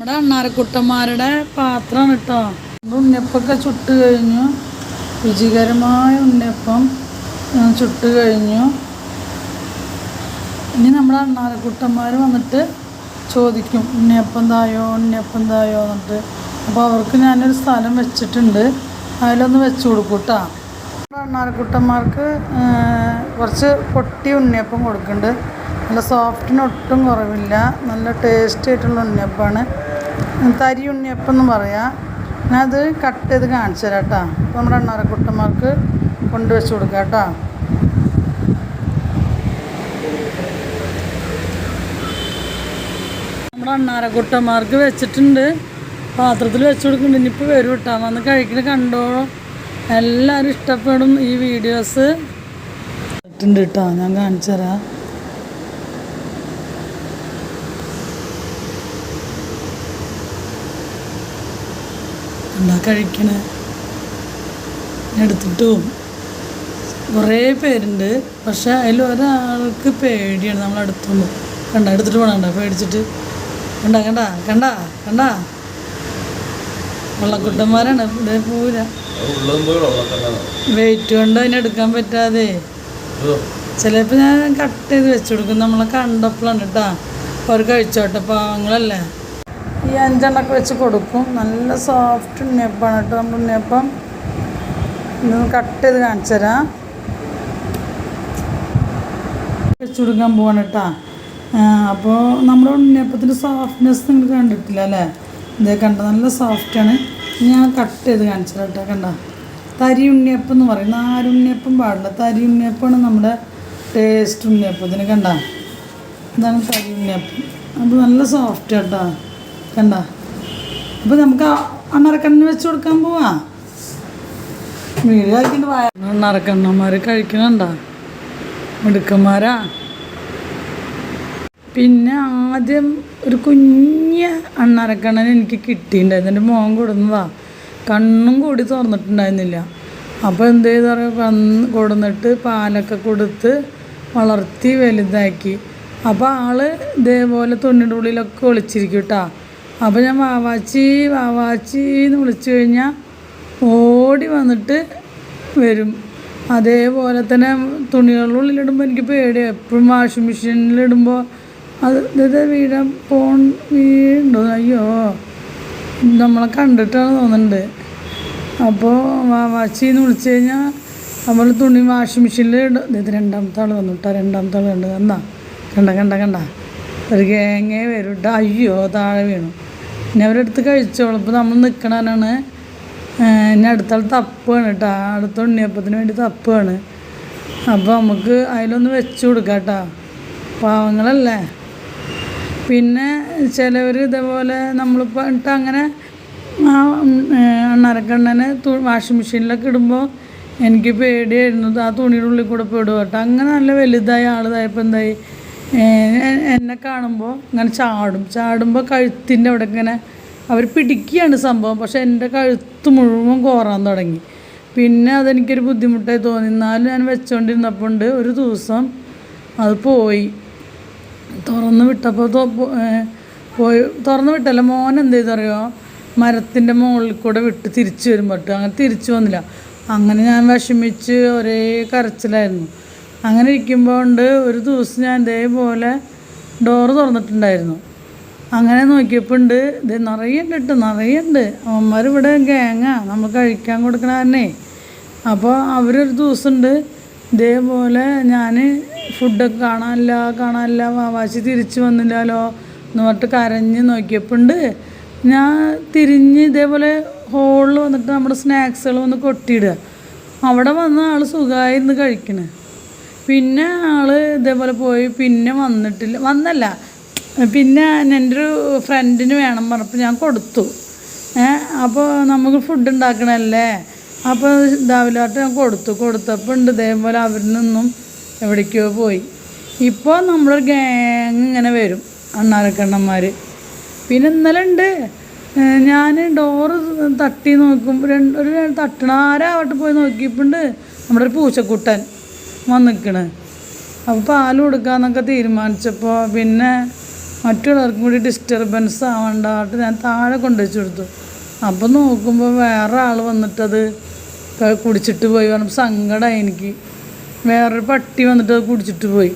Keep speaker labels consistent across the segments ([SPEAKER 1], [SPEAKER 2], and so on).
[SPEAKER 1] നമ്മുടെ അണ്ണാരക്കുട്ടന്മാരുടെ പാത്രമാണ് കേട്ടോ. ഉണ്ണിയപ്പൊക്കെ ചുട്ട് കഴിഞ്ഞു. രുചികരമായ ഉണ്ണിയപ്പം ചുട്ട് കഴിഞ്ഞു. ഇനി നമ്മുടെ അണ്ണാരക്കുട്ടന്മാർ വന്നിട്ട് ചോദിക്കും ഉണ്ണിയപ്പം തായോ എന്നിട്ട്. അപ്പോൾ അവർക്ക് ഞാനൊരു സ്ഥലം വെച്ചിട്ടുണ്ട്, അതിലൊന്ന് വെച്ച് കൊടുക്കും കേട്ടോ. അണ്ണാരക്കുട്ടന്മാർക്ക് കുറച്ച് പൊട്ടി ഉണ്ണിയപ്പം കൊടുക്കുന്നുണ്ട്. നല്ല സോഫ്റ്റിന് ഒട്ടും കുറവില്ല, നല്ല ടേസ്റ്റി ആയിട്ടുള്ള ഉണ്ണിയപ്പമാണ്. തരി ഉണ്ണിയപ്പം എന്ന് പറയാം. ഞാനത് കട്ട് ചെയ്ത് കാണിച്ചു തരാം കേട്ടോ. അപ്പോൾ നമ്മുടെ അണ്ണാരക്കുട്ടന്മാർക്ക് കൊണ്ടുവച്ച് കൊടുക്കാം കേട്ടോ. നമ്മുടെ അണ്ണാരക്കുട്ടന്മാർക്ക് വെച്ചിട്ടുണ്ട്, പാത്രത്തിൽ വെച്ച് കൊടുക്കുന്നുണ്ട്. ഇനിയിപ്പോൾ വരും കേട്ടോ, വന്ന് കഴിക്കണ കണ്ടോളൂ. എല്ലാവരും ഇഷ്ടപ്പെടും ഈ വീഡിയോസ്. ഉണ്ട് കേട്ടോ, ഞാൻ കാണിച്ചു തരാം. എന്താ കഴിക്കണേ എടുത്തിട്ടും കുറേ പേരുണ്ട്. പക്ഷെ അതിൽ ഒരാൾക്ക് പേടിയാണ് നമ്മളടുത്തുമ്പോൾ. എടുത്തിട്ട് പോകണ്ട പേടിച്ചിട്ട്. കണ്ട വെള്ളക്കുട്ടന്മാരാണ്. ഇവിടെ പോവില്ല, വെയിറ്റ് കൊണ്ട് അതിനെടുക്കാൻ പറ്റാതെ. ചിലപ്പോൾ ഞാൻ കട്ട് ചെയ്ത് വെച്ച് കൊടുക്കും. നമ്മളെ കണ്ടപ്പോഴാണ് കേട്ടോ. അപ്പോൾ അവർ കഴിച്ചോട്ടെ, പാവങ്ങളല്ലേ. ഈ 5 എണ്ണമൊക്കെ വെച്ച് കൊടുക്കും. നല്ല സോഫ്റ്റ് ഉണ്ണിയപ്പമാണ് കേട്ടോ. നമ്മുടെ ഉണ്ണിയപ്പം ഇതൊന്ന് കട്ട് ചെയ്ത് കാണിച്ചു തരാം. വെച്ച് കൊടുക്കാൻ പോവാണ് കേട്ടോ. അപ്പോൾ നമ്മുടെ ഉണ്ണിയപ്പത്തിൻ്റെ സോഫ്റ്റ്നെസ് നിങ്ങൾ കണ്ടിട്ടില്ല അല്ലേ? ഇതേ കണ്ട, നല്ല സോഫ്റ്റാണ്. ഞാൻ കട്ട് ചെയ്ത് കാണിച്ചു തരാം കേട്ടോ. കണ്ട, തരി ഉണ്ണിയപ്പം എന്ന് പറയും. നാരുണ്ണിയപ്പം പാടില്ല, തരി ഉണ്ണിയപ്പമാണ് നമ്മുടെ ടേസ്റ്റ് ഉണ്ണിയപ്പത്തിന്. കണ്ട, ഇതാണ് തരി ഉണ്ണിയപ്പം. അപ്പോൾ നല്ല സോഫ്റ്റ് കേട്ടോ. കണ്ട, അപ്പോൾ നമുക്ക് അണ്ണാരക്കണ്ണിന് വെച്ച് കൊടുക്കാൻ പോവാ. വീട് കഴിക്കേണ്ട അണ്ണാരക്കണ്ണന്മാർ കഴിക്കണുണ്ടോ, മിടുക്കന്മാരാ. പിന്നെ ആദ്യം ഒരു കുഞ്ഞ അണ്ണാരക്കണ്ണൻ എനിക്ക് കിട്ടിയിട്ടുണ്ടായിരുന്നു. എൻ്റെ മോൻ കൊടുന്നതാ, കണ്ണും കൂടി തുറന്നിട്ടുണ്ടായിരുന്നില്ല. അപ്പോൾ എന്ത് ചെയ്താൽ കൊടുന്നിട്ട് പാലൊക്കെ കൊടുത്ത് വളർത്തി വലുതാക്കി. അപ്പോൾ ആള് ഇതേപോലെ തുണിയുടെ ഉള്ളിലൊക്കെ ഒളിച്ചിരിക്കും കേട്ടോ. അപ്പോൾ ഞാൻ വാവാച്ചി എന്ന് വിളിച്ചു കഴിഞ്ഞാൽ ഓടി വന്നിട്ട് വരും. അതേപോലെ തന്നെ തുണികളുടെ ഉള്ളിലിടുമ്പോൾ എനിക്ക് പേടിയാണ്. എപ്പോഴും വാഷിംഗ് മെഷീനിലിടുമ്പോൾ അത് വീണ്ടോ അയ്യോ നമ്മളെ കണ്ടിട്ടാണ് തോന്നുന്നുണ്ട്. അപ്പോൾ വാവാച്ചി എന്ന് വിളിച്ചു കഴിഞ്ഞാൽ നമ്മൾ തുണി വാഷിംഗ് മെഷീനിൽ ഇത് 2ാമത്തെ ആൾ വന്നു കേട്ടോ. 2ാമത്തെ ആൾ കണ്ട ഒരു ഗേങ്ങേ വരും കേട്ടോ. അയ്യോ താഴെ വീണു. ഇനി അവരെടുത്ത് കഴിച്ചോളും. ഇപ്പോൾ നമ്മൾ നിൽക്കണതാണ്. ഇനി അടുത്താൾ തപ്പാണ് കേട്ടോ. അടുത്ത ഉണ്ണിയപ്പത്തിന് വേണ്ടി തപ്പാണ്. അപ്പോൾ നമുക്ക് അതിലൊന്ന് വെച്ച് കൊടുക്കാം കേട്ടോ. പാവങ്ങളല്ലേ. പിന്നെ ചിലവർ ഇതേപോലെ നമ്മളിപ്പോൾ ഇട്ട് അങ്ങനെ അണ്ണാരക്കണ്ണനെ വാഷിംഗ് മെഷീനിലൊക്കെ ഇടുമ്പോൾ എനിക്ക് പേടിയായിരുന്നു. ആ തുണിയുടെ ഉള്ളിൽ കൂടെ പെടുക കേട്ടോ. അങ്ങനെ നല്ല വലുതായി ആളുതായപ്പോൾ എന്തായി, എന്നെ കാണുമ്പോൾ ഇങ്ങനെ ചാടുമ്പോൾ കഴുത്തിൻ്റെ അവിടെ ഇങ്ങനെ അവർ പിടിക്കുകയാണ് സംഭവം. പക്ഷെ എൻ്റെ കഴുത്ത് മുഴുവൻ കോറാൻ തുടങ്ങി. പിന്നെ അതെനിക്കൊരു ബുദ്ധിമുട്ടായി തോന്നി. എന്നാലും ഞാൻ വെച്ചുകൊണ്ടിരുന്നപ്പോൾ ഉണ്ട് ഒരു ദിവസം അത് പോയി. തുറന്ന് വിട്ടല്ല, മോൻ എന്ത് ചെയ്തറിയോ, മരത്തിൻ്റെ മുകളിൽ കൂടെ വിട്ട് തിരിച്ചു വരുമ്പോൾ അങ്ങനെ തിരിച്ചു വന്നില്ല. അങ്ങനെ ഞാൻ വിഷമിച്ച് ഒരേ കരച്ചിലായിരുന്നു. അങ്ങനെ ഇരിക്കുമ്പോൾ ഉണ്ട് ഒരു ദിവസം ഞാൻ ഇതേപോലെ ഡോറ് തുറന്നിട്ടുണ്ടായിരുന്നു. അങ്ങനെ നോക്കിയപ്പോൾ ഉണ്ട് ഇത് നിറയുണ്ട്. അവന്മാരിവിടെ ഗാങ്ങാ, നമ്മൾ കഴിക്കാൻ കൊടുക്കണ കാരണേ. അപ്പോൾ അവരൊരു ദിവസം ഉണ്ട് ഇതേപോലെ ഞാൻ ഫുഡൊക്കെ കാണാനില്ല വാവാച്ചി തിരിച്ചു വന്നില്ലല്ലോ എന്ന് പറഞ്ഞിട്ട് കരഞ്ഞ് നോക്കിയപ്പോൾ ഉണ്ട് ഞാൻ തിരിഞ്ഞ് ഇതേപോലെ ഹോളിൽ വന്നിട്ട് നമ്മുടെ സ്നാക്സുകൾ വന്ന് കൊട്ടിയിടുക. അവിടെ വന്ന് ആൾ സുഖമായിരുന്നു കഴിക്കണേ. പിന്നെ ആൾ ഇതേപോലെ പോയി, പിന്നെ വന്നല്ല. പിന്നെ എൻ്റെ ഒരു ഫ്രണ്ടിന് വേണം പറഞ്ഞപ്പോൾ ഞാൻ കൊടുത്തു. അപ്പോൾ നമുക്ക് ഫുഡ് ഉണ്ടാക്കണമല്ലേ, അപ്പോൾ രാവിലായിട്ട് ഞാൻ കൊടുത്തപ്പോൾ ഉണ്ട് ഇതേപോലെ അവരിൽ നിന്നും എവിടേക്കോ പോയി. ഇപ്പോൾ നമ്മളൊരു ഗാങ് ഇങ്ങനെ വരും അണ്ണാരക്കണ്ണന്മാർ. പിന്നെ ഇന്നലെ ഉണ്ട് ഞാൻ ഡോറ് തട്ടി നോക്കുമ്പോൾ ഒരു തട്ടണ ആരാവട്ടെ പോയി നോക്കിയപ്പോൾ നമ്മുടെ ഒരു പൂച്ചക്കുട്ടൻ വന്ന് നിൽക്കണ്. അപ്പോൾ പാൽ കൊടുക്കാമെന്നൊക്കെ തീരുമാനിച്ചപ്പോൾ പിന്നെ മറ്റുള്ളവർക്കും കൂടി ഡിസ്റ്റർബൻസ് ആവണ്ടായിട്ട് ഞാൻ താഴെ കൊണ്ടുവച്ച് കൊടുത്തു. അപ്പോൾ നോക്കുമ്പോൾ വേറെ ആൾ വന്നിട്ടത് കുടിച്ചിട്ട് പോയി. കാരണം സങ്കടമായി എനിക്ക്. വേറൊരു പട്ടി വന്നിട്ട് അത് കുടിച്ചിട്ട് പോയി.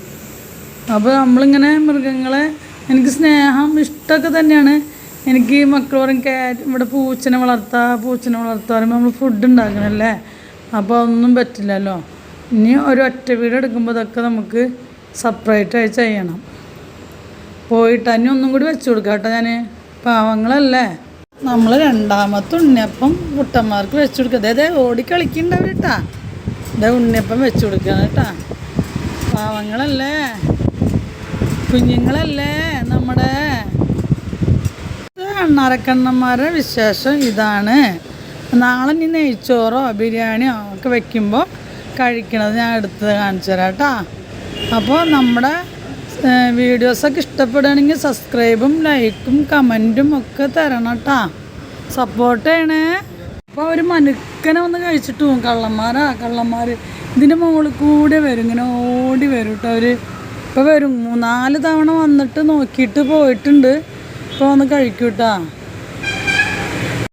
[SPEAKER 1] അപ്പോൾ നമ്മളിങ്ങനെ മൃഗങ്ങളെ എനിക്ക് സ്നേഹം ഇഷ്ടമൊക്കെ തന്നെയാണ്. എനിക്ക് മക്കൾ പറയും ഇവിടെ പൂച്ചനെ വളർത്താൻ നമ്മൾ ഫുഡ് ഉണ്ടാക്കണമല്ലേ, അപ്പോൾ അതൊന്നും പറ്റില്ലല്ലോ. ഇനി ഒരു ഒറ്റ വീട് എടുക്കുമ്പോൾ ഇതൊക്കെ നമുക്ക് സെപ്പറേറ്റായി ചെയ്യണം. പോയിട്ട് തന്നെ ഒന്നും കൂടി വെച്ച് കൊടുക്കാം കേട്ടോ. ഞാൻ പാവങ്ങളല്ലേ. നമ്മൾ രണ്ടാമത്തെ ഉണ്ണിയപ്പം കുട്ടന്മാർക്ക് വെച്ച് കൊടുക്കുക. അതേ ഓടി കളിക്കുന്നുണ്ടാവും കേട്ടാ. ഇതേ ഉണ്ണിയപ്പം വെച്ച് കൊടുക്കുകയാണ് കേട്ടാ. പാവങ്ങളല്ലേ, കുഞ്ഞുങ്ങളല്ലേ നമ്മുടെ അണ്ണാരക്കണ്ണന്മാരുടെ വിശേഷം ഇതാണ്. നാളെ ഇനി നെയ്ച്ചോറോ ബിരിയാണിയോ ഒക്കെ വെക്കുമ്പോൾ കഴിക്കണത് ഞാൻ എടുത്ത് കാണിച്ചു തരാം കേട്ടോ. അപ്പോൾ നമ്മുടെ വീഡിയോസൊക്കെ ഇഷ്ടപ്പെടുകയാണെങ്കിൽ സബ്സ്ക്രൈബും ലൈക്കും കമൻറ്റും ഒക്കെ തരണം കേട്ടോ. സപ്പോർട്ട് ചെയ്യണേ. അപ്പോൾ അവർ മനുക്കനെ വന്ന് കഴിച്ചിട്ട് പോകും. കള്ളന്മാർ ഇതിൻ്റെ മുകളിൽ കൂടെ വരും, ഇങ്ങനെ ഓടി വരും കേട്ടോ. അവർ ഇപ്പോൾ വരും. 3-4 തവണ വന്നിട്ട് നോക്കിയിട്ട് പോയിട്ടുണ്ട്. ഇപ്പോൾ വന്ന് കഴിക്കും കേട്ടോ.